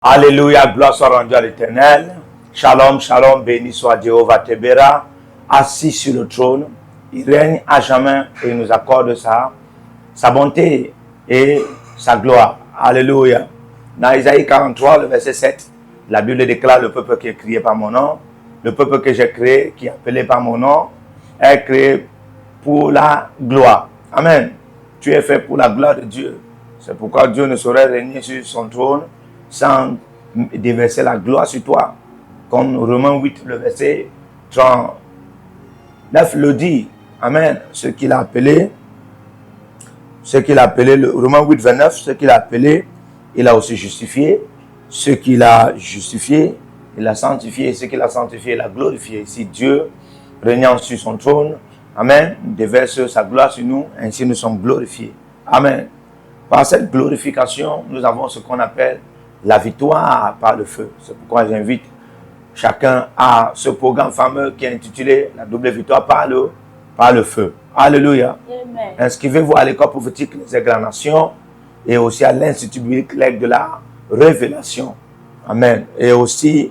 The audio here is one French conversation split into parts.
Alléluia, gloire soit rendue à l'Éternel. Shalom, shalom, béni soit Jéhovah Tébéra, assis sur le trône. Il règne à jamais et il nous accorde sa bonté et sa gloire. Alléluia. Dans Isaïe 43, le verset 7, la Bible déclare: le peuple qui est créé par mon nom, le peuple que j'ai créé, qui est appelé par mon nom, est créé pour la gloire. Amen. Tu es fait pour la gloire de Dieu. C'est pourquoi Dieu ne saurait régner sur son trône sans déverser la gloire sur toi. Comme Romains 8, le verset 39 le dit. Amen. Ce qu'il a appelé, le Romains 8, 29, ce qu'il a appelé, il a aussi justifié. Ce qu'il a justifié, il a sanctifié. Ce qu'il a sanctifié, il a glorifié. Si Dieu, régnant sur son trône, amen, déverse sa gloire sur nous, ainsi nous sommes glorifiés. Amen. Par cette glorification, nous avons ce qu'on appelle la victoire par le feu. C'est pourquoi j'invite chacun à ce programme fameux qui est intitulé la double victoire par le feu. Alléluia. Inscrivez-vous à l'école prophétique Les Incarnations et aussi à l'Institut biblique de la Révélation. Amen. Et aussi,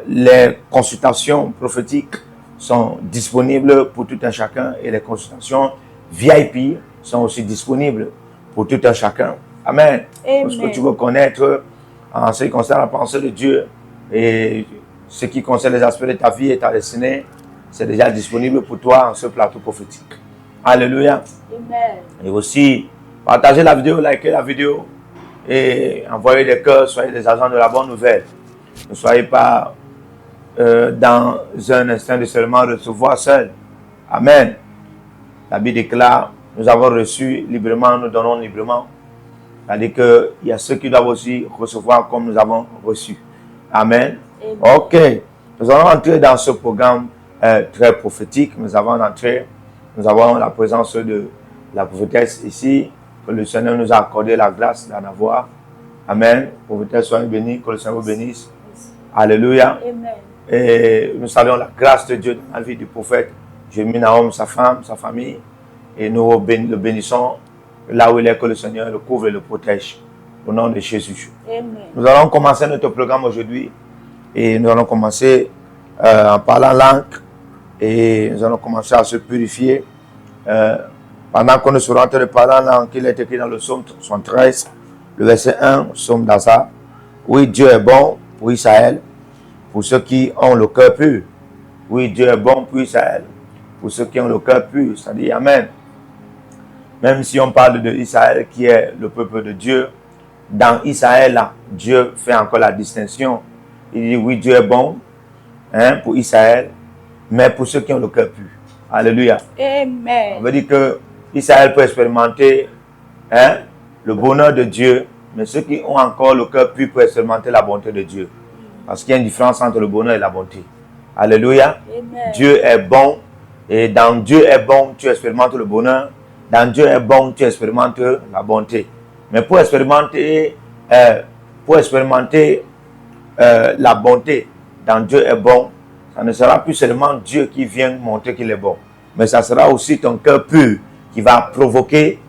les consultations prophétiques sont disponibles pour tout un chacun et les consultations VIP sont aussi disponibles pour tout un chacun. Amen. Parce que tu veux connaître en ce qui concerne la pensée de Dieu et ce qui concerne les aspects de ta vie et ta destinée, c'est déjà disponible pour toi en ce plateau prophétique. Alléluia. Amen. Et aussi, partagez la vidéo, likez la vidéo et envoyez des cœurs, soyez des agents de la bonne nouvelle. Ne soyez pas dans un instinct de seulement recevoir seul. Amen. La Bible déclare: nous avons reçu librement, nous donnons librement. C'est-à-dire qu'il y a ceux qui doivent aussi recevoir comme nous avons reçu. Amen. Amen. Ok. Nous allons entrer dans ce programme très prophétique. Nous avons la présence de la prophétesse ici. Que le Seigneur nous a accordé la grâce d'en avoir. Amen. Prophétesse, soyez bénie. Que le Seigneur vous bénisse. Alléluia. Amen. Et nous saluons la grâce de Dieu dans la vie du prophète Jérémie Nahum, sa femme, sa famille. Et nous le bénissons là où il est, que le Seigneur le couvre et le protège. Au nom de Jésus. Amen. Nous allons commencer notre programme aujourd'hui. Et nous allons commencer en parlant langue. Et nous allons commencer à se purifier. Pendant qu'on sera en train de parler en langue, il est écrit dans le psaume 73, le verset 1, psaume d'Asa. Oui, Dieu est bon pour Israël, pour ceux qui ont le cœur pur. Oui, Dieu est bon pour Israël, pour ceux qui ont le cœur pur. C'est-à-dire, Amen. Même si on parle de Israël qui est le peuple de Dieu, dans Israël, là, Dieu fait encore la distinction. Il dit, oui, Dieu est bon pour Israël, mais pour ceux qui ont le cœur pur. Alléluia. Amen. On veut dire que Israël peut expérimenter le bonheur de Dieu, mais ceux qui ont encore le cœur pur peuvent expérimenter la bonté de Dieu. Parce qu'il y a une différence entre le bonheur et la bonté. Alléluia. Amen. Dieu est bon, et dans Dieu est bon, tu expérimentes le bonheur. Dans Dieu est bon, tu expérimentes la bonté. Mais pour expérimenter la bonté, dans Dieu est bon, ça ne sera plus seulement Dieu qui vient montrer qu'il est bon, mais ça sera aussi ton cœur pur qui va provoquer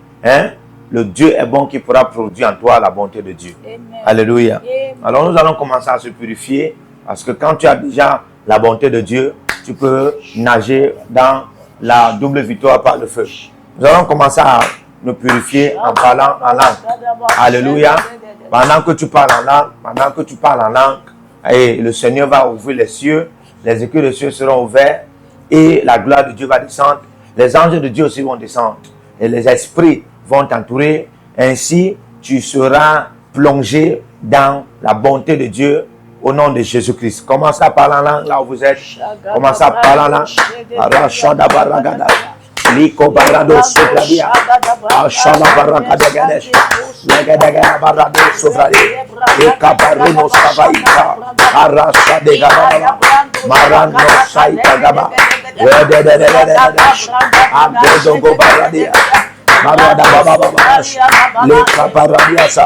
le Dieu est bon qui pourra produire en toi la bonté de Dieu. Amen. Alléluia. Amen. Alors nous allons commencer à se purifier parce que quand tu as déjà la bonté de Dieu, tu peux nager dans la double victoire par le feu. Nous allons commencer à nous purifier en parlant en langue. Alléluia. Pendant que tu parles en langue, et le Seigneur va ouvrir les cieux, les écuries des cieux seront ouverts et la gloire de Dieu va descendre. Les anges de Dieu aussi vont descendre et les esprits vont t'entourer. Ainsi, tu seras plongé dans la bonté de Dieu au nom de Jésus-Christ. Commencez à parler en langue là où vous êtes. Commencez à parler en langue. Liko barado sopradia, ashana baraka degadesh, legadega barado sopradia, ekabarino savaita, arasa degaba, marano saita gaba, adedogo baradia, Marada Baba Baba, Leka Paradiasa,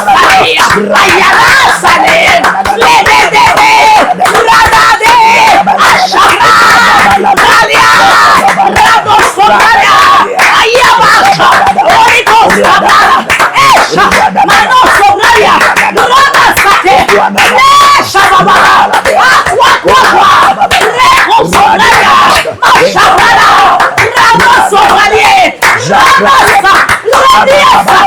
Salia, Ayala Salim, Lebedebe, Radade, Ashara, Ralia, Rado Somalia, Ayabasha, Oriko Sabara, Esha, Mano Somalia, Rada Sate, Esha Babara, Aqua, Reko Somalia, Mashabara, Rado Somalia, Radasa, Radiasa,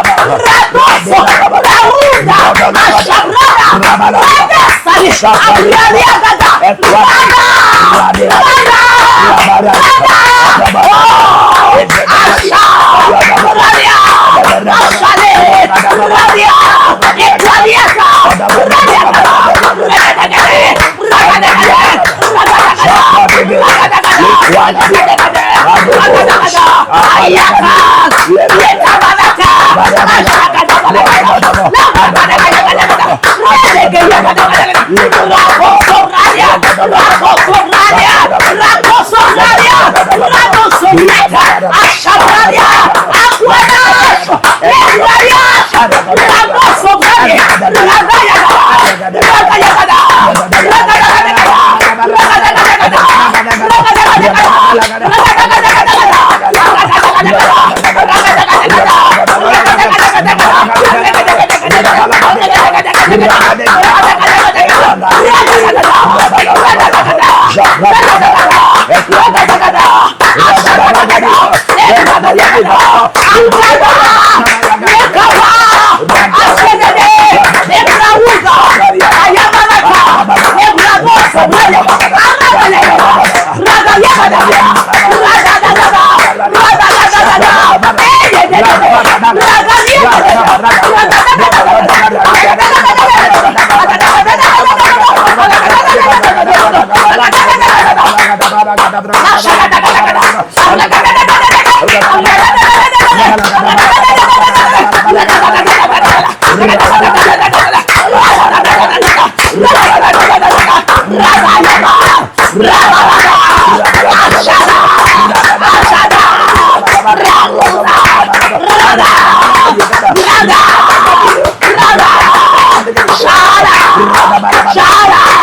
Radoso, Rahuda, Ashabrada, Radasali, Abrialiagada, Rada, Asha, Radia, Ashale, Radia, Equaliata,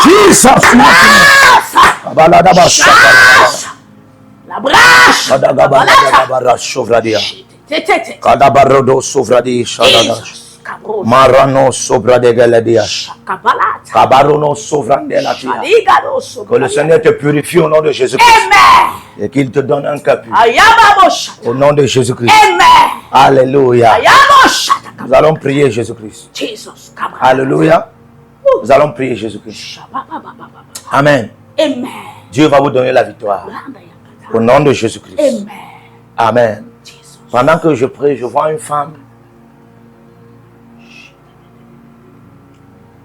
Jesus name. La brache. Kadabarodo sovradi shadada. Marano sovrade galadias. Kabarono sovrande latia. Que le Seigneur te purifie au nom de Jésus-Christ. Et qu'il te donne un cœur pur. Au nom de Jésus-Christ. Alléluia. Nous allons prier Jésus-Christ. Alléluia. Nous allons prier Jésus-Christ. Amen. Amen. Dieu va vous donner la victoire. Au nom de Jésus-Christ. Amen. Pendant que je prie, je vois une femme.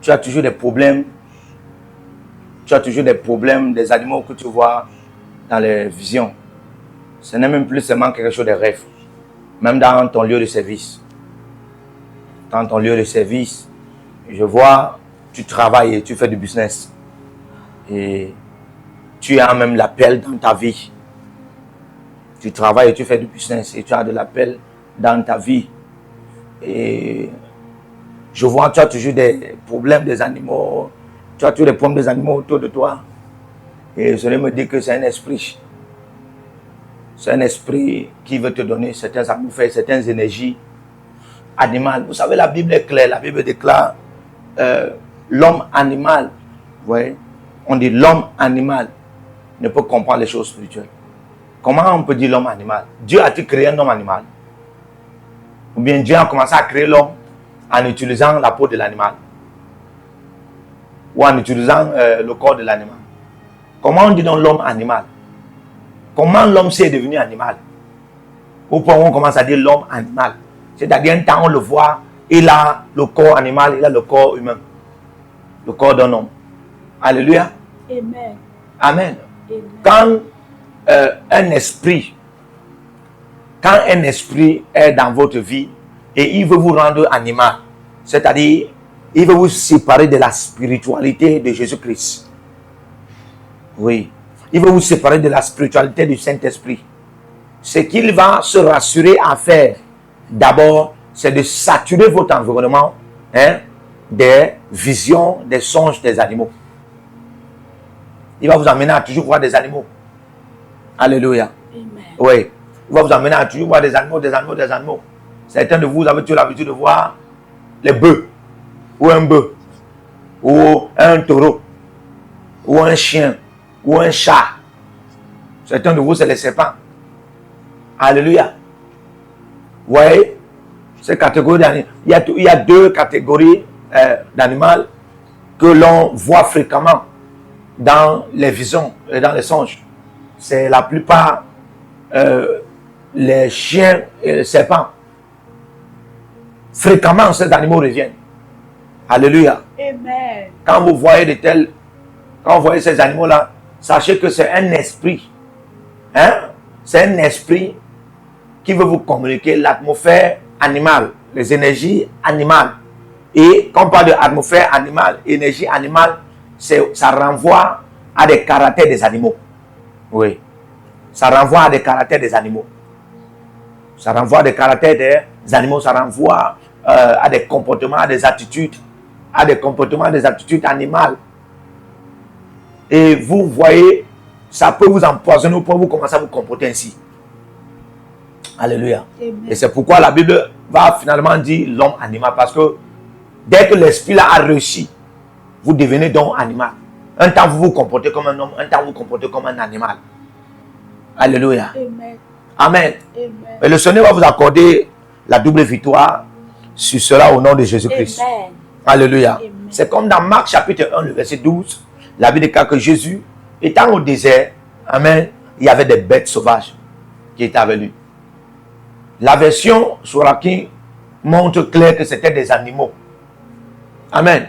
Tu as toujours des problèmes. Tu as toujours des problèmes, des animaux que tu vois dans les visions. Ce n'est même plus seulement quelque chose de rêve. Même dans ton lieu de service. Dans ton lieu de service, je vois, tu travailles et tu fais du business. Et tu as même l'appel dans ta vie. Tu travailles et tu fais du business et tu as de l'appel dans ta vie. Et je vois, tu as toujours des problèmes des animaux. Tu as toujours des problèmes des animaux autour de toi. Et je me dis que c'est un esprit. C'est un esprit qui veut te donner certains amours, certaines énergies animales. Vous savez, la Bible est claire. La Bible déclare l'homme animal. Vous voyez? On dit l'homme animal ne peut comprendre les choses spirituelles. Comment on peut dire l'homme animal? Dieu a-t-il créé un homme animal? Ou bien Dieu a commencé à créer l'homme en utilisant la peau de l'animal? Ou en utilisant le corps de l'animal? Comment on dit donc l'homme animal? Comment l'homme s'est devenu animal? Ou pourquoi on commence à dire l'homme animal? C'est-à-dire un temps on le voit, il a le corps animal, il a le corps humain. Le corps d'un homme. Alléluia. Amen. Amen. Amen. Quand un esprit est dans votre vie et il veut vous rendre animal, c'est-à-dire il veut vous séparer de la spiritualité de Jésus-Christ. Oui. Il veut vous séparer de la spiritualité du Saint-Esprit. Ce qu'il va se rassurer à faire, d'abord, c'est de saturer votre environnement des visions, des songes des animaux. Il va vous amener à toujours voir des animaux. Alléluia. Amen. Oui. Il va vous amener à toujours voir des animaux, des animaux, des animaux. Certains de vous avez toujours l'habitude de voir les bœufs, ou un bœuf, ou un taureau, ou un chien, ou un chat. Certains de vous, c'est les serpents. Alléluia. Vous voyez, ces catégories d'animaux. Il y a deux catégories d'animaux que l'on voit fréquemment dans les visions et dans les songes. C'est la plupart les chiens et les serpents. Fréquemment, ces animaux reviennent. Alléluia. Amen. Quand vous voyez ces animaux-là, sachez que c'est un esprit. C'est un esprit qui veut vous communiquer l'atmosphère animale, les énergies animales. Et quand on parle de l'atmosphère animale, énergie animale, ça renvoie à des caractères des animaux. Oui. Ça renvoie à des caractères des animaux. Ça renvoie à des caractères des animaux. Ça renvoie à des comportements, à des attitudes. À des comportements, des attitudes animales. Et vous voyez, ça peut vous empoisonner pour vous commencer à vous comporter ainsi. Alléluia. Amen. Et c'est pourquoi la Bible va finalement dire l'homme animal. Parce que dès que l'esprit là a réussi, vous devenez donc animal. Un temps vous vous comportez comme un homme, un temps vous vous comportez comme un animal. Alléluia. Amen. Amen. Amen. Et le Seigneur va vous accorder la double victoire sur cela au nom de Jésus-Christ. Amen. Alléluia. Amen. C'est comme dans Marc chapitre 1, le verset 12. La Bible déclare que Jésus, étant au désert, amen, il y avait des bêtes sauvages qui étaient avec lui. La version Souraki montre clair que c'était des animaux. Amen.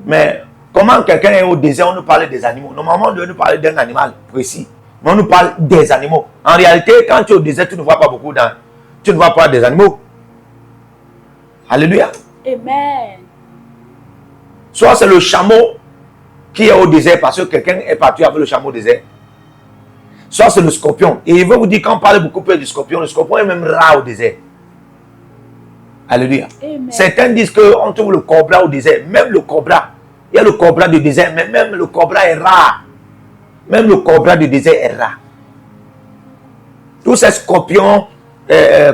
Mais comment quelqu'un est au désert, on nous parle des animaux. Normalement, on doit nous parler d'un animal précis. Mais on nous parle des animaux. En réalité, quand tu es au désert, tu ne vois pas beaucoup d'animaux. Tu ne vois pas des animaux. Alléluia. Amen. Soit c'est le chameau qui est au désert parce que quelqu'un est parti avec le chameau au désert. Soit c'est le scorpion. Et il veut vous dire, quand on parle beaucoup plus du scorpion, le scorpion est même rare au désert. Alléluia. Amen. Certains disent qu'on trouve le cobra au désert. Même le cobra. Il y a le cobra du désert, mais même le cobra est rare. Même le cobra du désert est rare. Tous ces scorpions,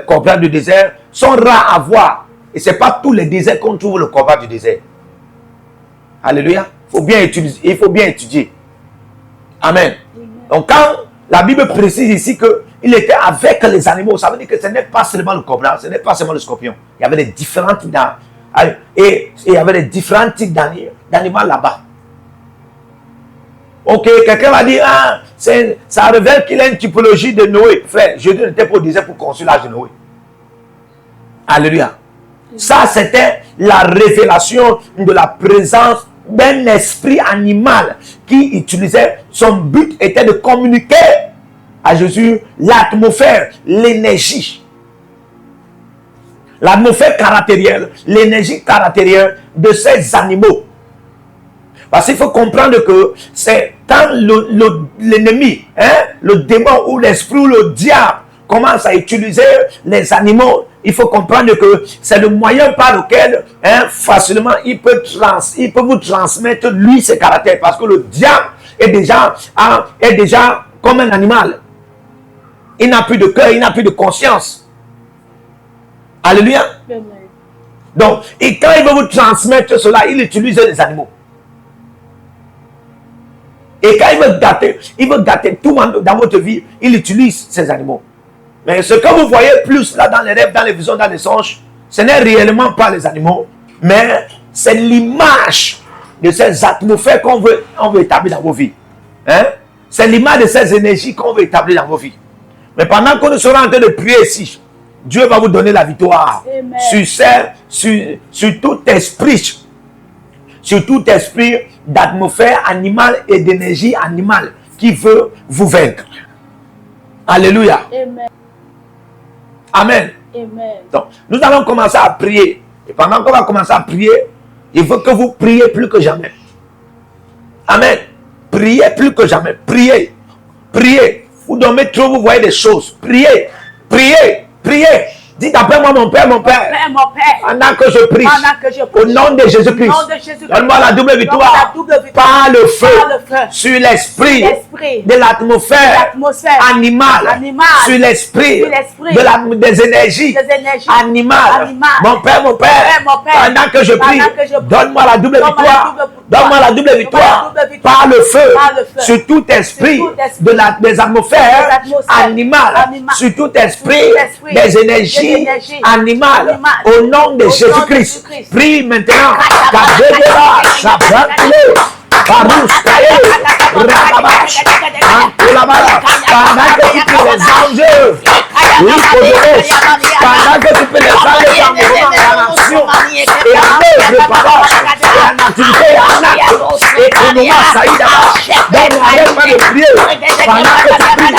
cobras du désert, sont rares à voir. Et ce n'est pas tous les déserts qu'on trouve le cobra du désert. Alléluia. Il faut bien étudier. Amen. Donc quand la Bible précise ici qu'il était avec les animaux, ça veut dire que ce n'est pas seulement le cobra, ce n'est pas seulement le scorpion. Il y avait des différents types et il y avait des différents types d'animaux là-bas. Ok, quelqu'un va dire, ça révèle qu'il a une typologie de Noé. Frère, Jésus n'était pas au désert pour construire l'âge de Noé. Alléluia. Ça, c'était la révélation de la présence d'un esprit animal qui utilisait, son but était de communiquer à Jésus l'atmosphère, l'énergie. L'atmosphère caractérielle, l'énergie caractérielle de ces animaux. Parce qu'il faut comprendre que c'est quand l'ennemi, le démon ou l'esprit ou le diable commence à utiliser les animaux, il faut comprendre que c'est le moyen par lequel facilement il peut vous transmettre lui ses caractères. Parce que le diable est déjà comme un animal. Il n'a plus de cœur, il n'a plus de conscience. Alléluia. Amen. Donc, et quand il veut vous transmettre cela, il utilise les animaux. Et quand il veut gâter tout dans votre vie, il utilise ces animaux. Mais ce que vous voyez plus là dans les rêves, dans les visions, dans les songes, ce n'est réellement pas les animaux, mais c'est l'image de ces atmosphères qu'on veut établir dans vos vies. C'est l'image de ces énergies qu'on veut établir dans vos vies. Mais pendant qu'on sera en train de prier ici, Dieu va vous donner la victoire sur tout esprit. Sur tout esprit d'atmosphère animale et d'énergie animale qui veut vous vaincre. Alléluia. Amen. Amen. Amen. Donc, nous allons commencer à prier. Et pendant qu'on va commencer à prier, il faut que vous priez plus que jamais. Amen. Priez plus que jamais. Priez. Priez. Vous dormez trop, vous voyez des choses. Priez. Priez. Priez. Dites après moi, mon Père, mon Père. Père, mon Père. Pendant que je prie. Au nom de Jésus-Christ. Donne-moi la double victoire. Par le feu. Sur l'esprit de l'atmosphère animale. Sur l'esprit des énergies animales. Mon Père, pendant que je prie, donne-moi la double victoire. Donne-moi la double victoire par le feu sur tout esprit des atmosphères animales, sur tout esprit des énergies animales. Au nom de Jésus-Christ, prie maintenant. Pendant que tu peux les anges, pendant que tu peux les anges en mouvement et en action, et en œuvre, pardon, et en activité, et en acte, et au moment saïda, donc n'arrête pas de prier, pendant que tu pries,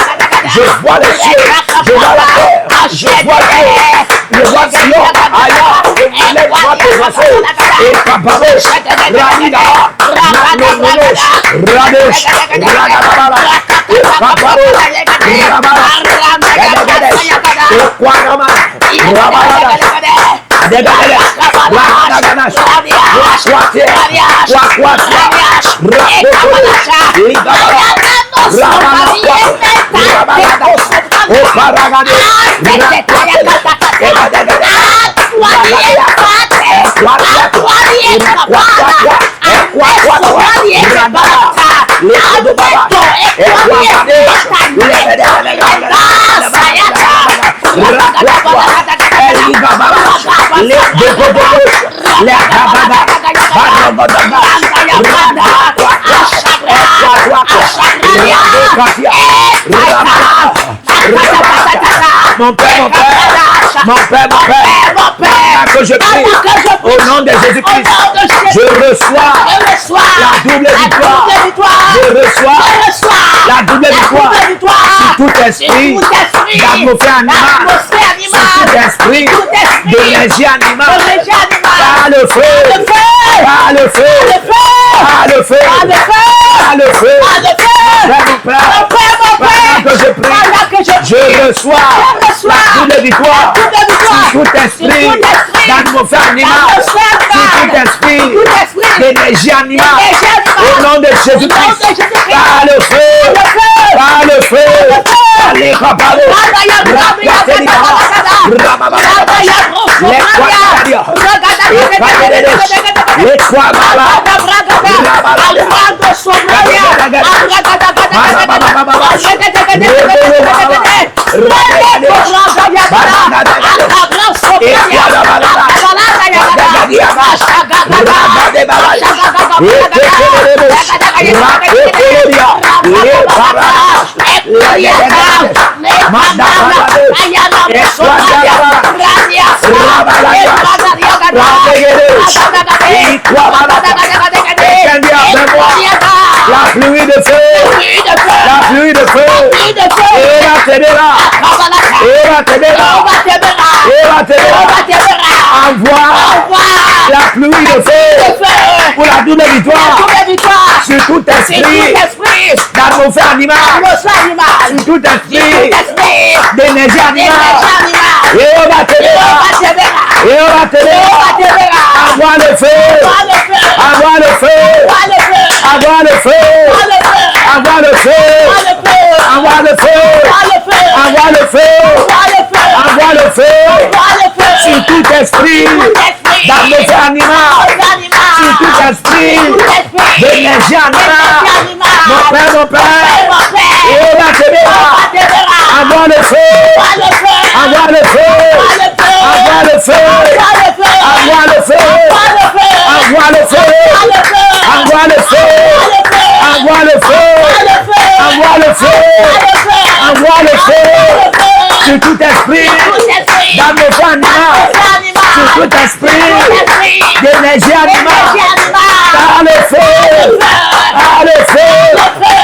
je vois les cieux, je vois la terre, je vois Dieu, je vois Sion, aïe, et lève-moi tes affaires, et Paparoche, Ramida, Radosh, Radosh, Radabala, et Paparoche, mon Père, que je prie au nom de Jésus-Christ, je reçois la double victoire. Je reçois la double victoire sur tout esprit d'atmosphère animale, sur tout esprit d'énergie animale, par le feu, par le feu, par le feu, par le feu. Pendant que je prie, je reçois la double victoire sur tout esprit d'atmosphère animale, sur tout esprit d'énergie animale, au nom de Jésus-Christ, par le feu, par le feu, les paparos, la pluie de feu, la pluie de feu, et la ténéra, et la ténéra, et la ténéra, envoie la pluie de feu pour la double victoire sur tout esprit d'atmosphère animale, sur tout esprit d'énergie animale, et on va ténéra, et on va ténéra, envoie le feu, envoie le feu, envoie le feu, envoie le feu, envoie le feu, envoie le feu, envoie le feu, sur tout esprit d'atmosphère animale, sur tout esprit d'énergie animale, mon Père, et on va ténéra, envoie le feu, envoie le feu, envoie le feu, envoie le feu, envoie le feu, envoie le feu, envoie le feu, envoie le feu, envoie le feu, sur tout esprit d'atmosphère animale, sur tout esprit d'énergie animale, par le feu, par le feu,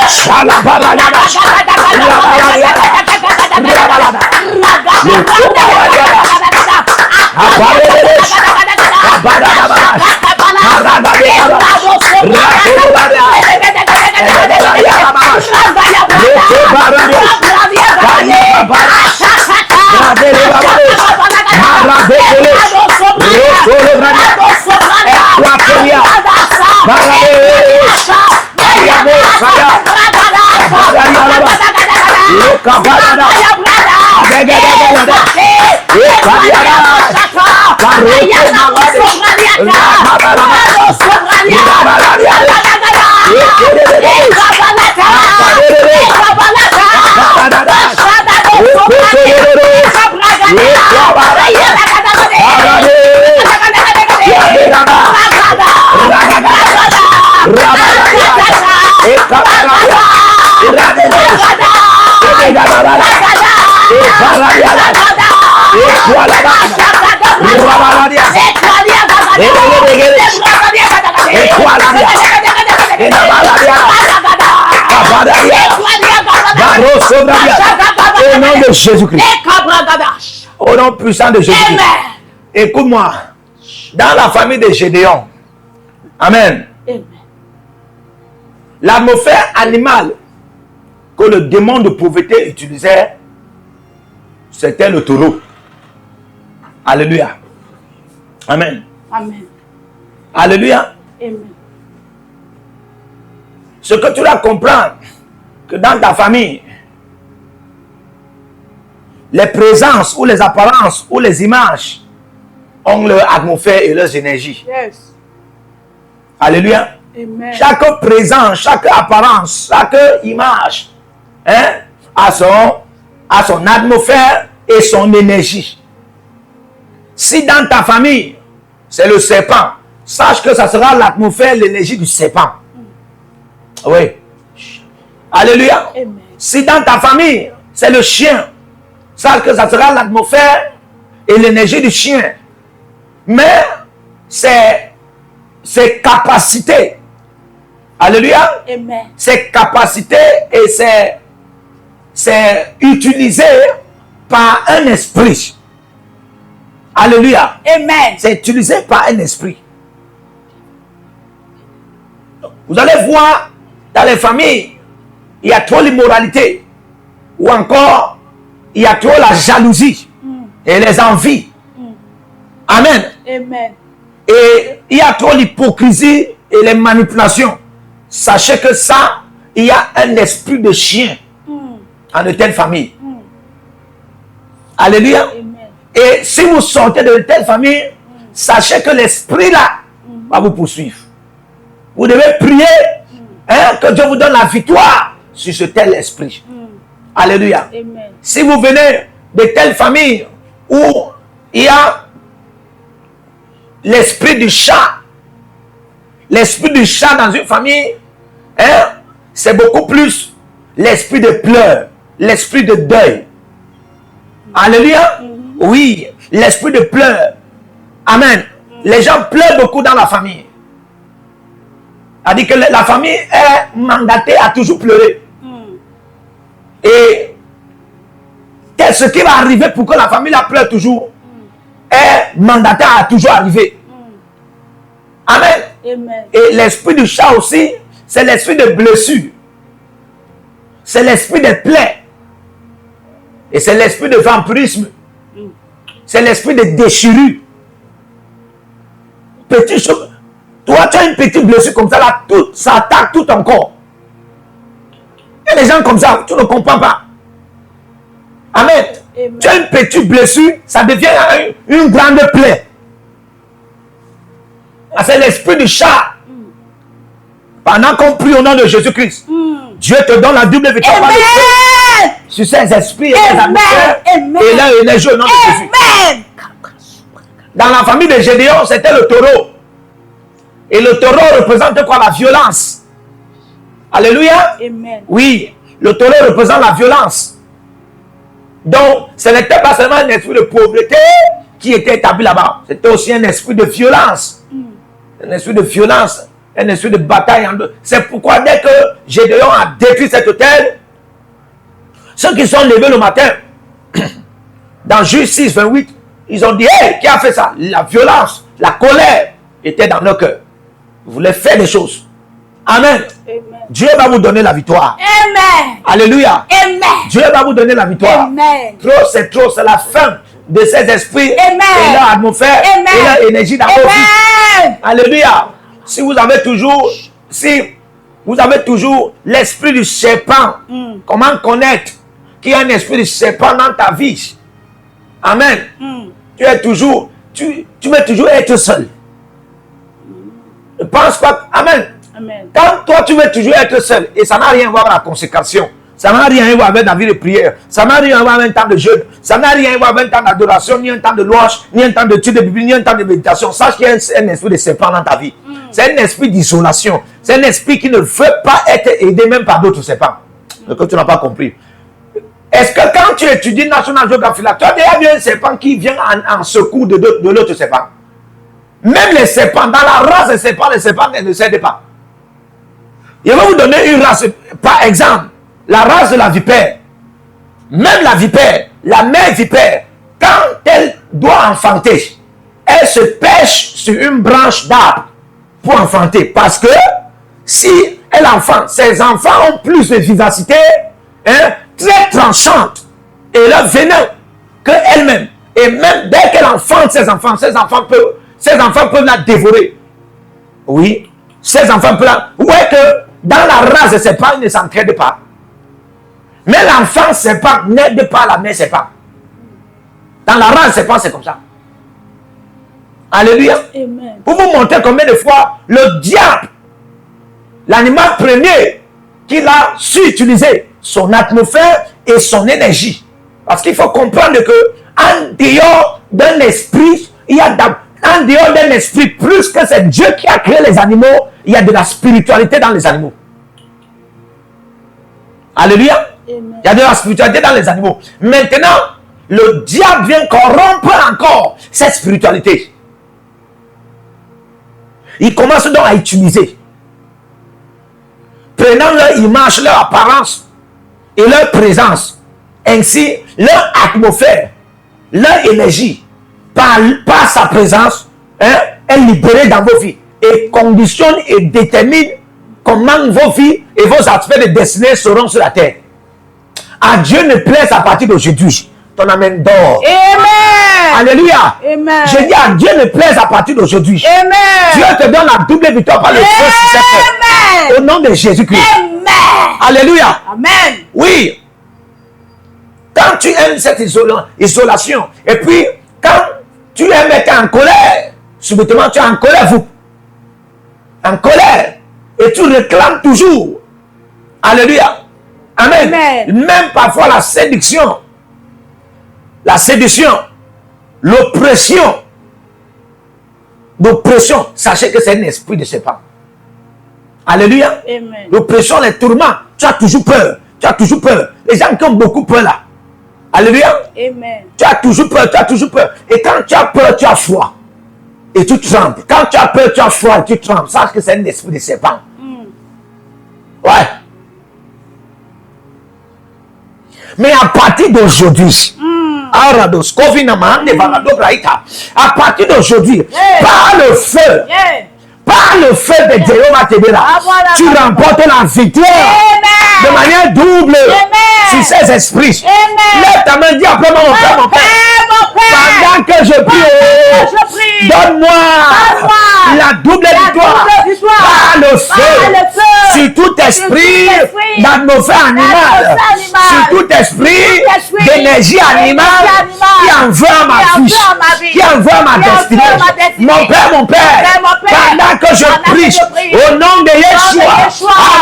Shalabalaba, Au nom de Jésus-Christ. Au nom puissant de Jésus-Christ. Écoute-moi. Dans la famille de Gédéon. Amen. L'atmosphère animale que le démon de pauvreté utilisait, c'était le taureau. Alléluia. Amen. Amen. Alléluia. Amen. Ce que tu dois comprendre, que dans ta famille, les présences ou les apparences ou les images ont leur atmosphère et leurs énergies. Yes. Alléluia. Amen. Chaque présence, chaque apparence, chaque image a son atmosphère et son énergie. Si dans ta famille, c'est le serpent, sache que ça sera l'atmosphère, l'énergie du serpent. Oui. Alléluia. Amen. Si dans ta famille, c'est le chien, sache que ça sera l'atmosphère et l'énergie du chien. Mais ses capacités, alléluia, Amen. ses capacités et c'est utilisé par un esprit. Alléluia. Amen. C'est utilisé par un esprit. Vous allez voir dans les familles, il y a trop l'immoralité. Ou encore, il y a trop la jalousie et les envies. Amen. Amen. Et il y a trop l'hypocrisie et les manipulations. Sachez que ça, il y a un esprit de chien en de telles familles. Alléluia. Amen. Et si vous sortez de telle famille, sachez que l'esprit là va vous poursuivre. Vous devez prier que Dieu vous donne la victoire sur ce tel esprit. Alléluia. Amen. Si vous venez de telle famille où il y a l'esprit du chat dans une famille, c'est beaucoup plus l'esprit de pleurs, l'esprit de deuil. Alléluia. Oui, l'esprit de pleurs. Amen. Les gens pleurent beaucoup dans la famille. C'est-à-dire que la famille est mandatée à toujours pleurer. Et qu'est-ce qui va arriver pour que la famille la pleure toujours est mandatée à toujours arriver. Amen. Amen. Et l'esprit du chat aussi, c'est l'esprit de blessure. C'est l'esprit de plaies. Et c'est l'esprit de vampirisme. C'est l'esprit de déchirure. Petit chose. Toi, tu as une petite blessure comme ça, là, ça attaque tout ton corps. Il y a des gens comme ça, tu ne comprends pas. Amen. Amen. Tu as une petite blessure, ça devient une grande plaie. C'est l'esprit du chat. Pendant qu'on prie au nom de Jésus-Christ, Dieu te donne la double victoire par le feu sur ces esprits et les atmosphères et leur énergie au nom de Jésus. Amen. Dans la famille de Gédéon, c'était le taureau. Et le taureau représente quoi? La violence. Alléluia. Amen. Oui, le taureau représente la violence. Donc, ce n'était pas seulement un esprit de pauvreté qui était établi là-bas. C'était aussi un esprit de violence. Un esprit de violence, un esprit de bataille. C'est pourquoi dès que Gédéon a détruit cet hôtel, ceux qui sont levés le matin, dans Juge 6, 28, ils ont dit, hey, qui a fait ça? La violence, la colère était dans nos cœurs. Ils voulaient faire des choses. Amen. Amen. Dieu va vous donner la victoire. Amen. Alléluia. Amen. Dieu va vous donner la victoire. Amen. Trop, c'est la fin de ces esprits Amen. et leur atmosphère Amen. et leur énergie dans vos vies. Amen. Alléluia. si vous avez toujours l'esprit du serpent, comment connaître qu'il y a un esprit du serpent dans ta vie? Amen. Tu veux toujours être seul. Ne pense pas. Amen. Amen. Quand toi tu veux toujours être seul, et ça n'a rien à voir avec la consécration, ça n'a rien à voir avec la vie de prière, ça n'a rien à voir avec un temps de jeûne, ça n'a rien à voir avec un temps d'adoration, ni un temps de louange, ni un temps de étude de Bible, ni un temps de méditation. Sache qu'il y a un esprit de serpent dans ta vie. C'est un esprit d'isolation. C'est un esprit qui ne veut pas être aidé même par d'autres serpents. Donc tu n'as pas compris. Est-ce que quand tu étudies National Geographic, tu as déjà vu un serpent qui vient en secours de l'autre serpent? Même les serpents, dans la race des serpents, les serpents ne cèdent pas. Je vais vous donner une race, par exemple, la race de la vipère. Même la vipère, la mère vipère, quand elle doit enfanter, elle se pêche sur une branche d'arbre pour enfanter. Parce que si elle enfante, ses enfants ont plus de vivacité, très tranchante, et leur venin qu'elle-même. Et même dès qu'elle enfante ses enfants peuvent la dévorer. Oui, ces enfants peuvent la... Ouais que dans la race de serpent, ils ne s'entraident pas. Mais l'enfant serpent n'aide pas la mère serpent. Dans la race serpent, c'est comme ça. Alléluia. Amen. Pour vous montrer combien de fois le diable, l'animal premier, qu'il a su utiliser son atmosphère et son énergie. Parce qu'il faut comprendre que en dehors d'un esprit, il y a en dehors d'un esprit, plus que c'est Dieu qui a créé les animaux, il y a de la spiritualité dans les animaux. Alléluia. Amen. Il y a de la spiritualité dans les animaux. Maintenant, le diable vient corrompre encore cette spiritualité. Il commence donc à utiliser, prenant leur image, leur apparence et leur présence, ainsi leur atmosphère, leur énergie, par sa présence, est libérée dans vos vies et conditionne et détermine comment vos vies et vos aspects de destinée seront sur la terre. À Dieu ne plaise à partir d'aujourd'hui. Ton amen dort. Amen. Alléluia. Amen. Je dis à Dieu ne plaise à partir d'aujourd'hui. Amen. Dieu te donne la double victoire par le feu sur cette terre. Amen. Au nom de Jésus-Christ. Amen. Alléluia. Amen. Oui. Quand tu aimes cette isolation, et puis quand tu aimes être en colère, subitement tu es en colère, en colère, et tu réclames toujours. Alléluia. Amen. Amen. Même parfois la séduction, l'oppression, sachez que c'est un esprit de serpent. Alléluia. Amen. L'oppression, les tourments, tu as toujours peur. Les gens qui ont beaucoup peur là. Alléluia. Amen. Tu as toujours peur. Et quand tu as peur, tu as foi. Et tu trembles. Quand tu as peur, tu as foi et tu trembles. Sache que c'est un esprit de serpent. Ouais. Mais à partir d'aujourd'hui, à partir d'aujourd'hui, par le feu, de Dieu, tu remportes la victoire de manière double sur ces esprits. Lève ta main, dis après moi, mon Père. Pendant que je prie, donne-moi la double victoire par le feu sur tout esprit d'atmosphère animale, sur tout esprit d'énergie animale qui envoie ma vie, qui envoie ma destinée. Mon Père, pendant que je prie au nom de Yeshua,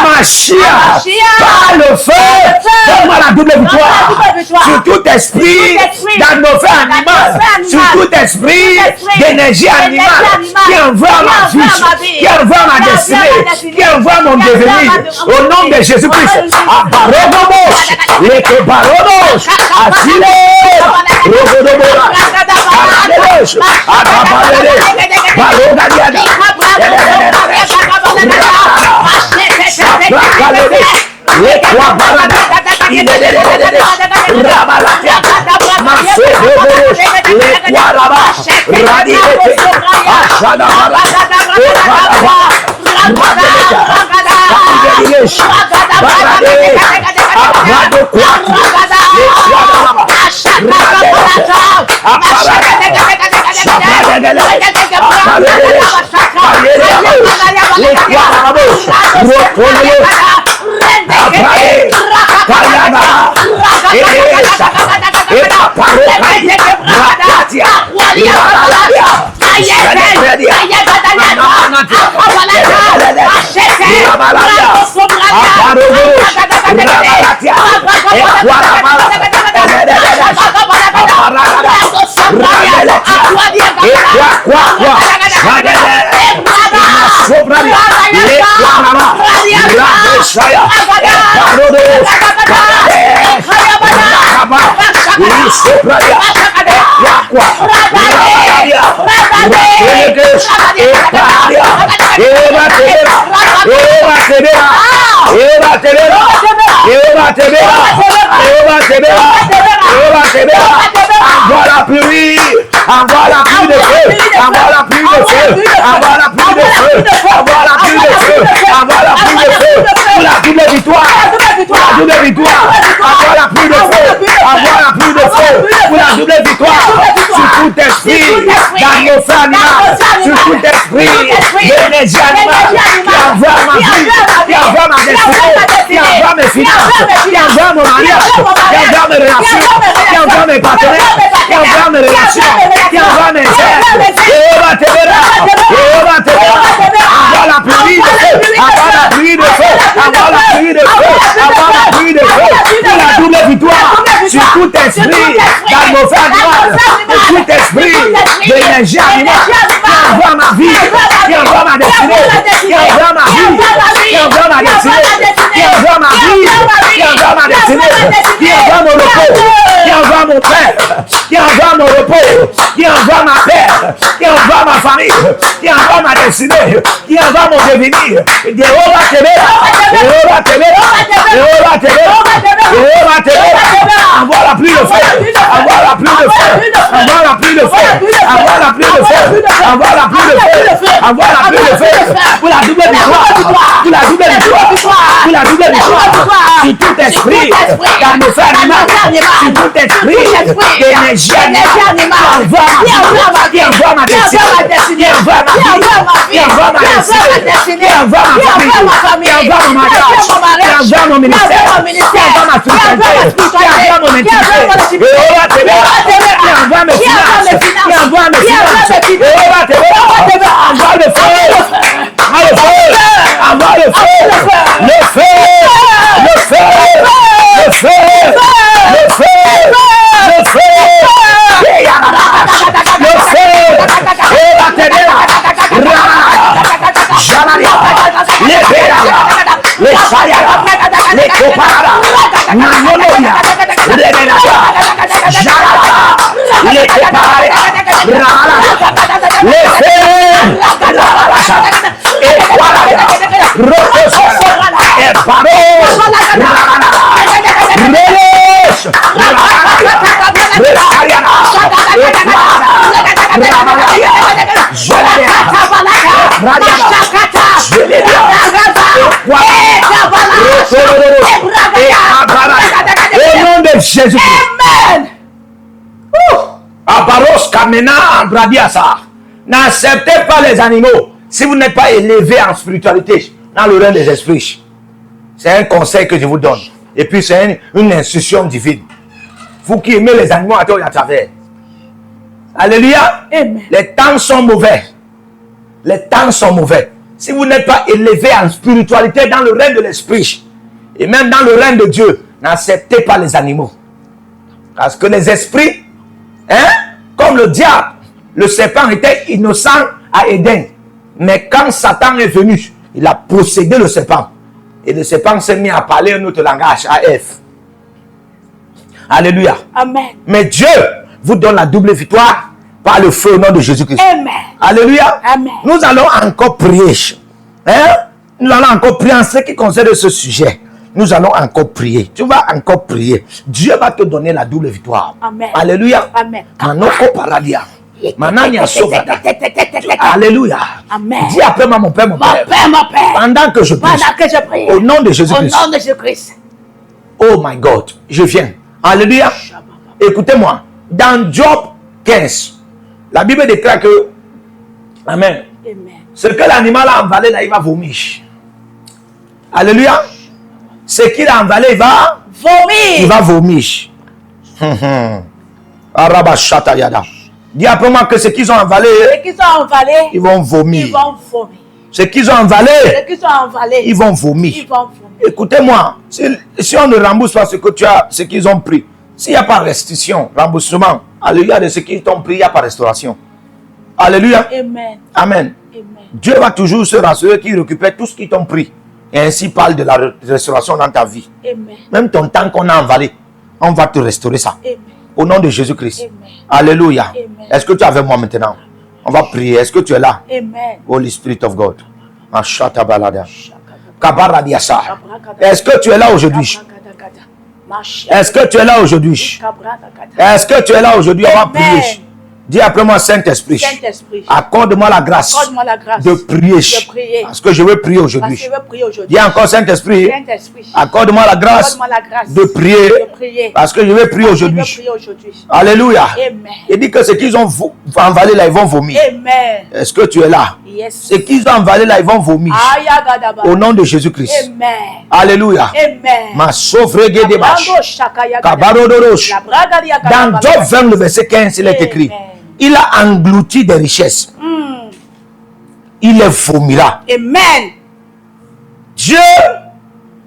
Amashia, par le feu, donne-moi la double victoire sur tout esprit d'atmosphère animale, sur tout esprit d'énergie animale qui envoie ma vie, qui envoie ma destinée, qui envoie mon devenir. Au nom de Jésus-Christ, Abaronomos, les Kebaronos, Asile, Rogodobora, Abarelos, Abarelos, Barogadiada, les trois barades, il est Rabalatia, Massé, les trois là-bas, Radilete, Achadabara, Envoie la pluie, envoie la pluie de feu, envoie la pluie de feu, envoie la pluie de feu, envoie la pluie de feu, envoie la pluie de feu, pour la double victoire, pour la double victoire, envoie la pluie de feu, envoie la pluie de feu, pour la double victoire, sur tout esprit, d'atmosphère animale, sur tout esprit, d'énergie animale, qui envoie ma vie, qui envoie ma destinée, qui envoie mes finances, qui envoie mon mariage, qui envoie mes relations, qui envoie mes partenaires, qui envoie mes relations, qui envoie mes aides. Envoie la pluie de feu, envoie la pluie de feu, envoie la pluie de feu, envoie la pluie de feu, pour la double victoire, sur tout esprit, d'atmosphère animale, sur tout esprit, d'énergie animale, qui envoie ma vie, qui envoie ma destinée, qui envoie ma vie, qui envoie ma destinée, qui envoie ma vie, qui envoie ma destinée, qui envoie mon repos, qui envoie mon père, qui envoie mon repos, qui envoie ma paix, qui envoie ma famille, qui envoie ma destinée, qui envoie mon devenir. Jéhovah Tébéra, Jéhovah Tébéra, Jéhovah Tébéra, Jéhovah Tébéra, envoie la pluie de feu, envoie la pluie de feu, envoie la pluie de feu, envoie la pluie de feu, envoie la pluie de feu, envoie la pluie de feu, pour la double victoire, pour la double victoire, pour la double victoire, sur tout esprit, d'atmosphère animale, sur tout esprit, d'énergie animale, qui envoie ma destinée, qui envoie ma vie, qui envoie ma destinée, qui envoie ma famille, qui envoie mon mariage, qui envoie mon ministère, qui envoie ma spiritualité, qui envoie mon intimité, qui envoie mes finances, qui envoie mes finances, envoie le feu, envoie le feu, le feu, le feu, le feu, le feu, le feu, le feu, les Sayara, les Koparada, Nanoloya, Jarara, les Koparada, les Fers, et Parada, Rocosa, et Paros, Relos, les Sayara, et au nom de Jésus. Amen. Abaros Kamena Bradiasa. N'acceptez pas les animaux si vous n'êtes pas élevé en spiritualité dans le règne des esprits. C'est un conseil que je vous donne. Et puis c'est une instruction divine. Vous qui aimez les animaux à travers. Alléluia. Amen. Les temps sont mauvais. Les temps sont mauvais. Si vous n'êtes pas élevé en spiritualité dans le règne de l'esprit et même dans le règne de Dieu, n'acceptez pas les animaux. Parce que les esprits, comme le diable, le serpent était innocent à Éden. Mais quand Satan est venu, il a possédé le serpent. Et le serpent s'est mis à parler un autre langage, à Ève. Alléluia. Amen. Mais Dieu vous donne la double victoire par le feu au nom de Jésus-Christ. Amen. Alléluia. Amen. Nous allons encore prier. Nous allons encore prier en ce qui concerne ce sujet. Nous allons encore prier. Tu vas encore prier. Dieu va te donner la double victoire. Amen. Alléluia. Amen. Manoko paradia. Manania sovada. Alléluia. Amen. Dis après moi, mon Père, mon Père. Mon Père. Pendant que je prie. Pendant que je prie. Au nom de Au Jésus-Christ. nom de Jésus-Christ. Oh my God. Je viens. Alléluia. Écoutez-moi. Dans Job 15, la Bible déclare que, Amen, Amen. Ce que l'animal a envalé là, il va vomir. Alléluia. Ce qu'il a envalé, il va vomir. Dis après moi que ce qu'ils ont envalé, ils vont vomir. Ce qu'ils ont envalé, ils vont vomir. Écoutez-moi, si on ne rembourse pas ce qu'ils ont pris, s'il n'y a pas restitution, remboursement, alléluia, de ce qu'ils t'ont pris, il n'y a pas restauration. Alléluia. Amen. Amen. Dieu va toujours se rassurer qu'il récupère tout ce qu'ils t'ont pris. Et ainsi parle de la restauration dans ta vie. Amen. Même ton temps qu'on a envalé, on va te restaurer ça. Amen. Au nom de Jésus-Christ. Amen. Alléluia. Amen. Est-ce que tu es avec moi maintenant? On va prier. Est-ce que tu es là? Amen. Holy Spirit of God. Est-ce que tu es là aujourd'hui? Est-ce que tu es là aujourd'hui? Est-ce que tu es là aujourd'hui? On va prier. Dis après moi, Saint-Esprit, accorde-moi la grâce de prier. Parce que je veux prier aujourd'hui. Dis encore, Saint-Esprit, accorde-moi la grâce de prier. Parce que je veux prier aujourd'hui. Alléluia. Il dit que ce qu'ils ont envalé là, ils vont vomir. Est-ce que tu es là? Ce qu'ils ont envalé là, ils vont vomir. Au nom de Jésus-Christ. Alléluia. Ma sauve des bâches. Dans Job 20, le verset 15, il est écrit. Il a englouti des richesses. Il les vomira. Amen. Dieu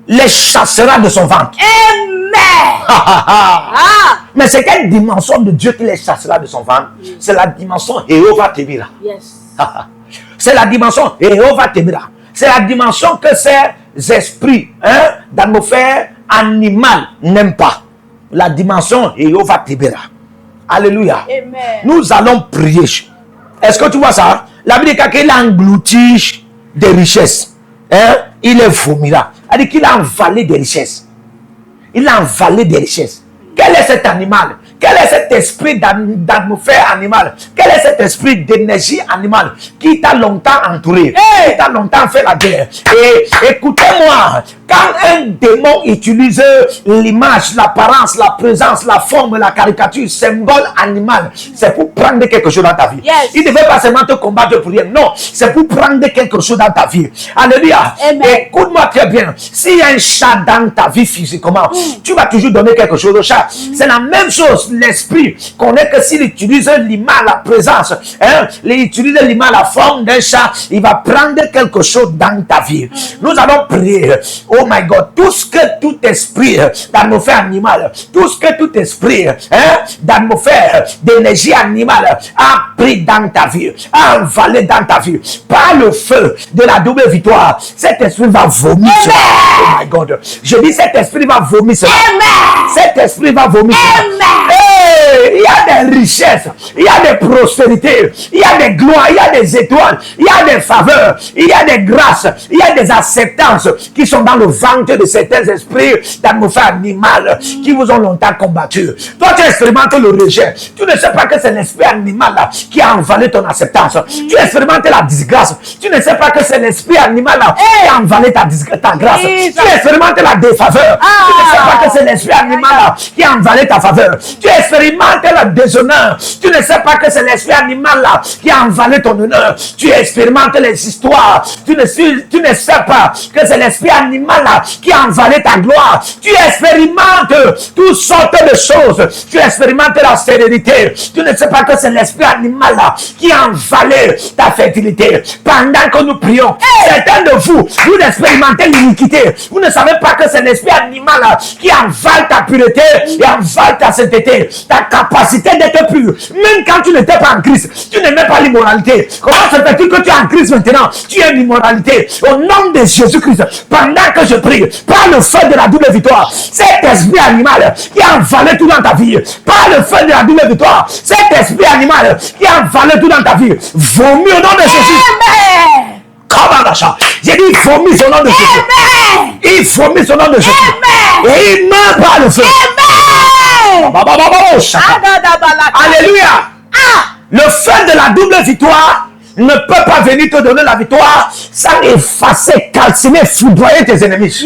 les chassera de son ventre. Amen. Mais c'est quelle dimension de Dieu qui les chassera de son ventre? C'est la dimension Jéhovah Tébira. C'est la dimension Jéhovah Tébira. C'est la dimension que ces esprits d'atmosphère animale n'aiment pas. La dimension Jéhovah Tébira. Alléluia. Amen. Nous allons prier. Est-ce que tu vois ça? La Bible dit qu'il a englouti des richesses. Il les vomira. Elle dit qu'il a envalé des richesses. Il a envalé des richesses. Quel est cet animal? Quel est cet esprit d'atmosphère animale? Quel est cet esprit d'énergie animale qui t'a longtemps entouré, qui t'a longtemps fait la guerre? Et écoutez-moi, quand un démon utilise l'image, l'apparence, la présence, la forme, la caricature, symbole animal, c'est pour prendre quelque chose dans ta vie. Il ne veut pas seulement te combattre pour rien. Non, c'est pour prendre quelque chose dans ta vie. Alléluia. Écoute-moi très bien. S'il y a un chat dans ta vie physiquement, tu vas toujours donner quelque chose au chat. C'est la même chose. L'esprit connaît que s'il utilise l'image, la présence, il utilise l'image, la forme d'un chat, il va prendre quelque chose dans ta vie. Nous allons prier. Oh my God, tout ce que tout esprit d'atmosphère animale, tout ce que tout esprit d'atmosphère, d'énergie animale a pris dans ta vie, a envalé dans ta vie, par le feu de la double victoire, cet esprit va vomir cela. Oh my God, je dis cet esprit va vomir cela. Cet esprit va vomir cela. Il y a des richesses, il y a des prospérités, il y a des gloires, il y a des étoiles, il y a des faveurs, il y a des grâces, il y a des acceptances qui sont dans le ventre de certains esprits d'atmosphère animale qui vous ont longtemps combattu. Toi, tu expérimentes le rejet. Tu ne sais pas que c'est l'esprit animal là qui a envalé ton acceptance. Tu expérimentes la disgrâce. Tu ne sais pas que c'est l'esprit animal là qui a envalé ta grâce. Tu expérimentes la défaveur. Tu ne sais pas que c'est l'esprit animal là qui a envalé ta faveur. Tu expérimentes le déshonneur. Tu ne sais pas que c'est l'esprit animal là qui a envalé ton honneur. Tu expérimentes les histoires. Tu ne sais pas que c'est l'esprit animal là qui a envalé ta gloire. Tu expérimentes toutes sortes de choses. Tu expérimentes la stérilité. Tu ne sais pas que c'est l'esprit animal là qui a envalé ta fertilité. Pendant que nous prions, certains de vous, vous expérimentez l'iniquité. Vous ne savez pas que c'est l'esprit animal là qui envale ta pureté et envale ta sainteté, ta capacité d'être pur. Même quand tu n'étais pas en Christ, tu n'aimais pas l'immoralité. Comment se fait-il que tu es en Christ maintenant? Tu es une immoralité. Au nom de Jésus-Christ, pendant que je prie, par le feu de la double victoire, cet esprit animal qui a envalé tout dans ta vie, par le feu de la double victoire, cet esprit animal qui a envalé tout dans ta vie, vomit au nom de Jésus. Amen. J'ai dit, il vomit au nom de Jésus. Il vomit au nom de Jésus. Et il meurt par le feu. Alléluia. Le feu de la double victoire ne peut pas venir te donner la victoire sans effacer, calciner, foudroyer tes ennemis.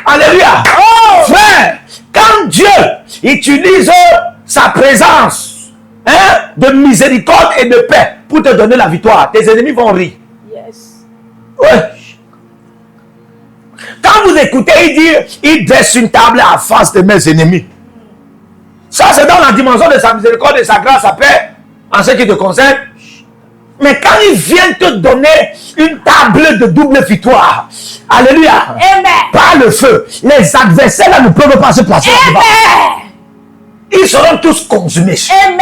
Alléluia. Frère, quand Dieu utilise sa présence de miséricorde et de paix pour te donner la victoire. Tes ennemis vont rire. Yes. Ouais. Quand vous écoutez, il dit, il dresse une table en face de mes ennemis. Ça, c'est dans la dimension de sa miséricorde et de sa grâce, sa paix, en ce qui te concerne. Mais quand il vient te donner une table de double victoire, alléluia, Amen. par le feu, les adversaires là ne peuvent pas se placer. Amen. Ils seront tous consumés. Amen.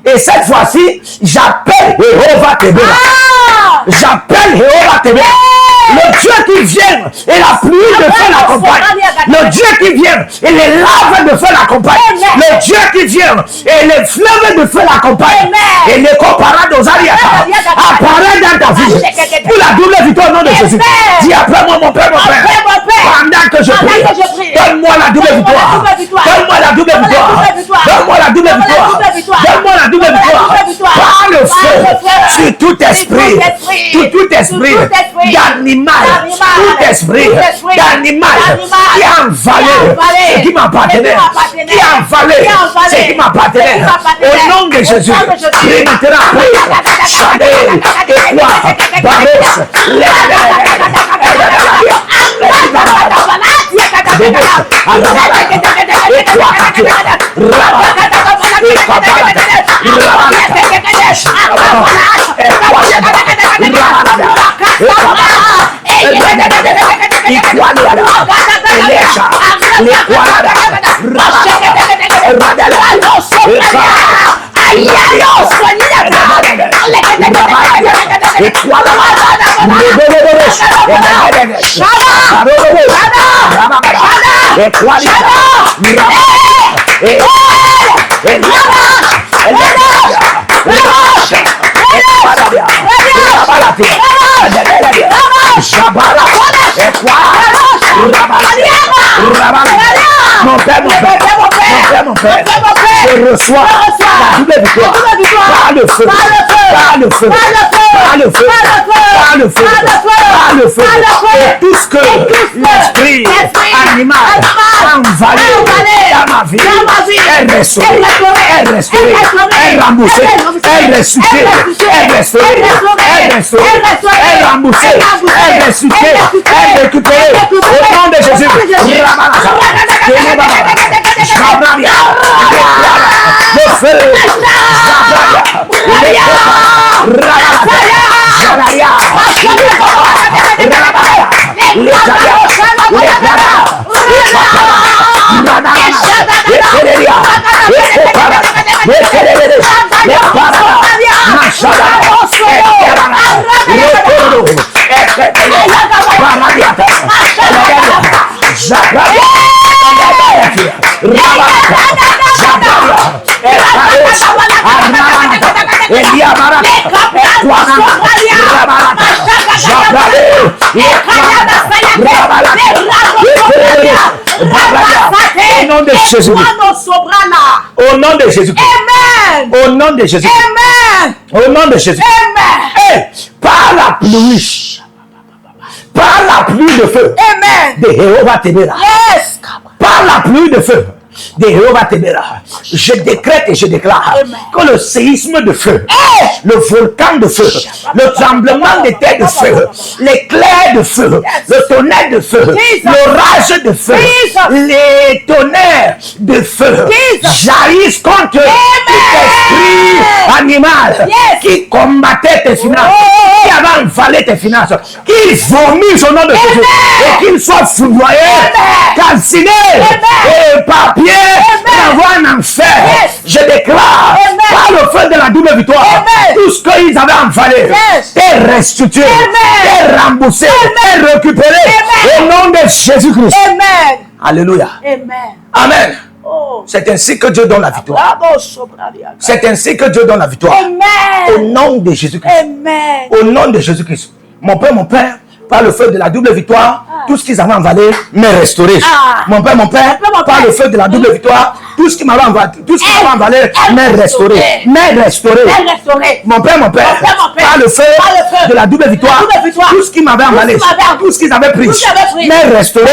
Et cette fois-ci, j'appelle Jéhovah Tébéra. Ah. J'appelle Jéhovah Tébéra. Le Dieu qui vient et la pluie de feu l'accompagne. Le Dieu qui vient et les laves de feu l'accompagnent. Le Dieu qui vient et les fleuves de feu l'accompagnent. Et les comparades aux ariatas apparaît dans ta vie. Pour la double victoire au nom de Jésus. Dis après moi, mon Père, mon Père. Pendant que je prie, donne-moi la double victoire. Donne-moi la double victoire. Donne-moi la double victoire. Donne-moi la double victoire. Par le feu, sur tout esprit, tout esprit d'animal, tout esprit d'animal qui a envalé ce qui m'appartenait, qui a envalé ce qui m'appartenait. Au nom de Jésus, Trinitera, Chanel, Équoi, Baros, mon Père, mon Père, je reçois la double victoire par le feu, par le feu, par le feu, par le feu, par le feu, et tout ce que l'esprit animal a envahi dans ma vie est restauré, est restauré, est remboursé, est ressuscité, est restauré, est restauré, est remboursé, est ressuscité, est récupéré au nom de Jésus. Le feu, au nom de Jésus. Au nom de Jésus. Au nom de Jésus. Au nom de Jésus. Par la pluie. Par la pluie de feu. De Jéhovah Tébéra. Par la pluie de feu de Jéhovah Tébéra, je décrète et je déclare que le séisme de feu, le volcan de feu, le tremblement de terre de feu, l'éclair de feu, le tonnerre de feu, l'orage de feu, les tonnerres de feu jaillissent contre tout esprit animal qui combattait tes finances, qui avait envalé tes finances, qui vomit au nom de Jésus et qu'il soit foudroyé, calciné et papier. D'avoir un enfer, je déclare par le feu de la double victoire, tout ce qu'ils avaient envalé est restitué, est remboursé, est récupéré au nom de Jésus-Christ. Alléluia. Amen. C'est ainsi que Dieu donne la victoire. C'est ainsi que Dieu donne la victoire. Au nom de Jésus-Christ. Au nom de Jésus-Christ. Mon Père, par le feu de la double victoire, tout ce qu'ils avaient envalé m'est restauré. Mon Père, par le feu de la double victoire, Tout ce qui m'avait envahi, m'est restauré. M'est restauré. Mon Père, par le feu de la double victoire, tout ce qui m'avait envahi, tout ce qu'ils avaient pris, m'est restauré,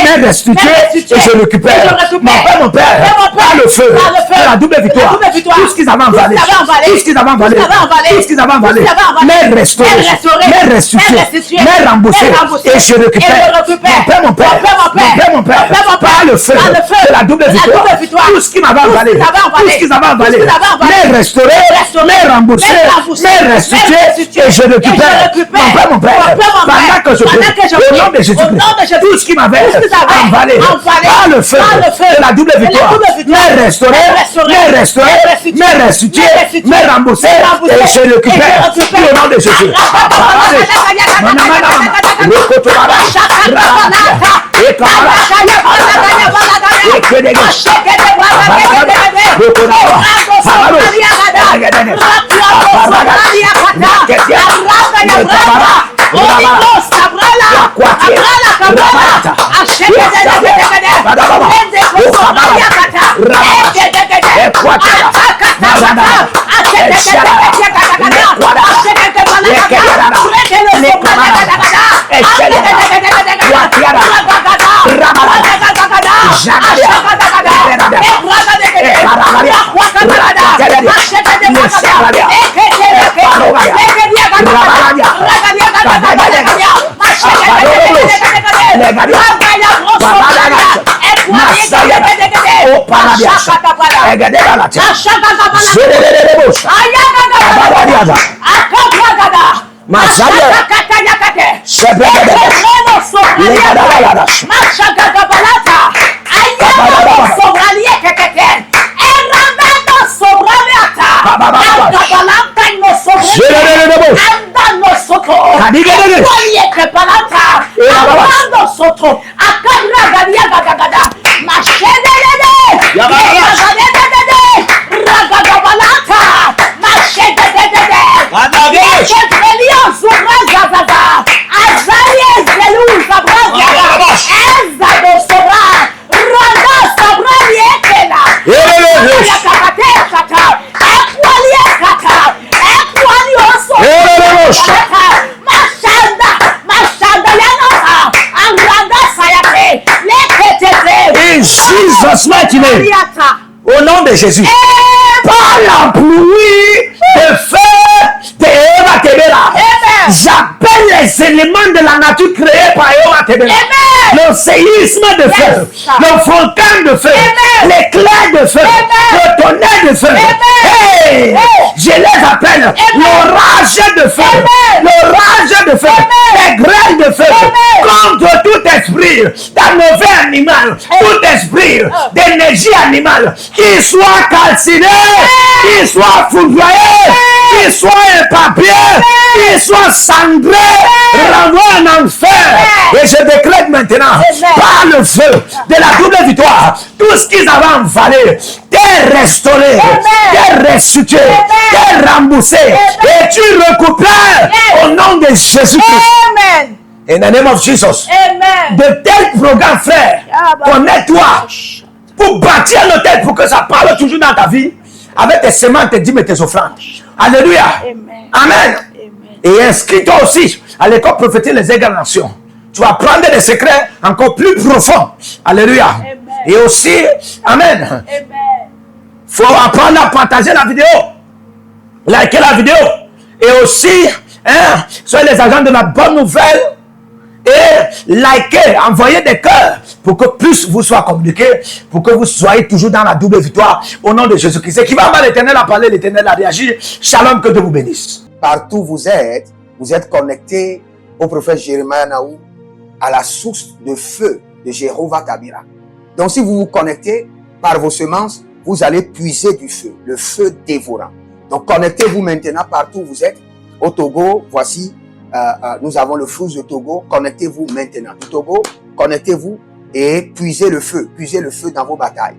m'est restitué, et je récupère. Mon Père, par le feu de la double victoire, tout ce qu'ils avaient envahi, tout ce qu'ils avaient envahi, tout ce qu'ils avaient envahi, m'est restauré, m'est restitué, m'est remboursé, et je récupère. Mon Père, par le feu de la double victoire, tout ce qui m'avait envahi, tout ce qu'ils avaient envahi, m'est restauré, m'est remboursé, m'est restitué, et je récupère. Mon Père, pendant que je prie, au nom de Jésus-Christ, tout ce qui m'avait envahi, par le feu de la double victoire, m'est restauré, m'est restauré, m'est restitué, m'est remboursé, et je récupère. Au nom de Jésus. In Jesus' mighty name, au nom de Jésus, par la pluie de feu de Eva Tebela, j'appelle les éléments de la nature créés par Eva Tebela, le séisme de feu, le volcan de feu, l'éclair de feu, le tonnerre de feu. Hey, je les appelle l'orage de feu, l'orage de feu, les grêles de feu, contre tout esprit d'un mauvais animal, tout esprit d'énergie animale, qui soit calciné, qui soit foudroyé, qui soit éparpillé, qui soit cendré, renvoie en enfer. Et je décrète maintenant, par le feu de la double victoire, tout ce qu'ils avaient envalé, t'es restauré, t'es restitué, t'es remboursé, et tu récupères au nom de Jésus-Christ. Amen. In the name of Jesus. Amen. De tels programmes, frère, connais-toi pour bâtir le tel, pour que ça parle toujours dans ta vie, avec tes semences, tes dîmes et tes offrandes. Alléluia. Amen. Amen. Et inscris-toi aussi à l'école prophétique Les Égales Nations. Tu vas prendre des secrets encore plus profonds. Alléluia. Amen. Et aussi, Amen. Amen. Faut apprendre à partager la vidéo. Liker la vidéo. Et aussi, soyez les agents de la bonne nouvelle. Et likez, envoyez des cœurs pour que plus vous soit communiqué, pour que vous soyez toujours dans la double victoire au nom de Jésus-Christ. Qui va voir l'Éternel a parlé, l'Éternel a réagi. Shalom, que Dieu vous bénisse. Partout où vous êtes connectés au prophète Jérémie Naou, à la source de feu de Jéhovah Tabira. Donc si vous vous connectez par vos semences, vous allez puiser du feu, le feu dévorant. Donc connectez-vous maintenant partout où vous êtes. Au Togo, voici, nous avons le flux de Togo. Connectez-vous maintenant. Au Togo, connectez-vous et puisez le feu dans vos batailles.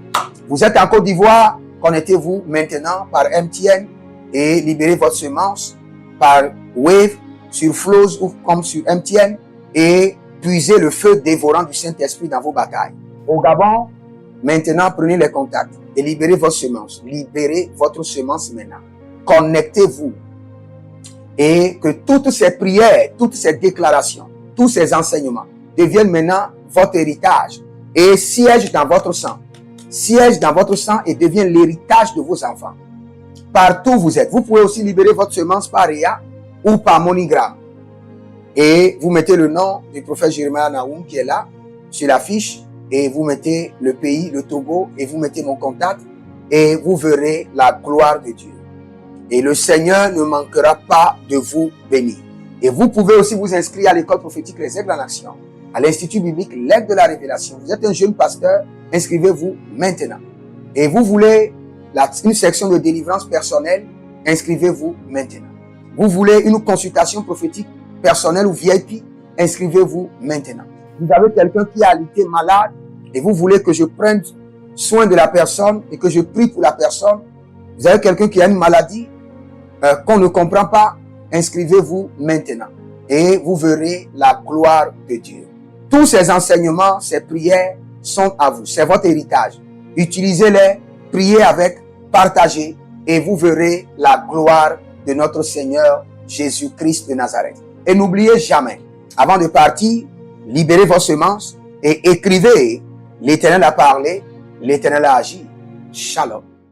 Vous êtes en Côte d'Ivoire, connectez-vous maintenant par MTN et libérez votre semence par Wave sur Flows ou comme sur MTN et puisez le feu dévorant du Saint-Esprit dans vos batailles. Au Gabon, Maintenant, prenez les contacts et libérez votre semence. Libérez votre semence maintenant. Connectez-vous. Et que toutes ces prières, toutes ces déclarations, tous ces enseignements deviennent maintenant votre héritage et siègent dans votre sang. Siègent dans votre sang et deviennent l'héritage de vos enfants. Partout où vous êtes. Vous pouvez aussi libérer votre semence par Réa ou par MoneyGram. Et vous mettez le nom du prophète Jeremiah Naoum qui est là, sur la fiche, et vous mettez le pays, le Togo, et vous mettez mon contact, et vous verrez la gloire de Dieu. Et le Seigneur ne manquera pas de vous bénir. Et vous pouvez aussi vous inscrire à l'école prophétique Les Aigles en Action, à l'Institut biblique L'Aigle de la Révélation. Vous êtes un jeune pasteur, inscrivez-vous maintenant. Et vous voulez une section de délivrance personnelle, inscrivez-vous maintenant. Vous voulez une consultation prophétique personnelle ou VIP, inscrivez-vous maintenant. Vous avez quelqu'un qui a été malade et vous voulez que je prenne soin de la personne et que je prie pour la personne. Vous avez quelqu'un qui a une maladie qu'on ne comprend pas, inscrivez-vous maintenant et vous verrez la gloire de Dieu. Tous ces enseignements, ces prières sont à vous, c'est votre héritage. Utilisez-les, priez avec, partagez et vous verrez la gloire de notre Seigneur Jésus-Christ de Nazareth. Et n'oubliez jamais, avant de partir, libérez vos semences et écrivez, l'Éternel a parlé, l'Éternel a agi. Shalom.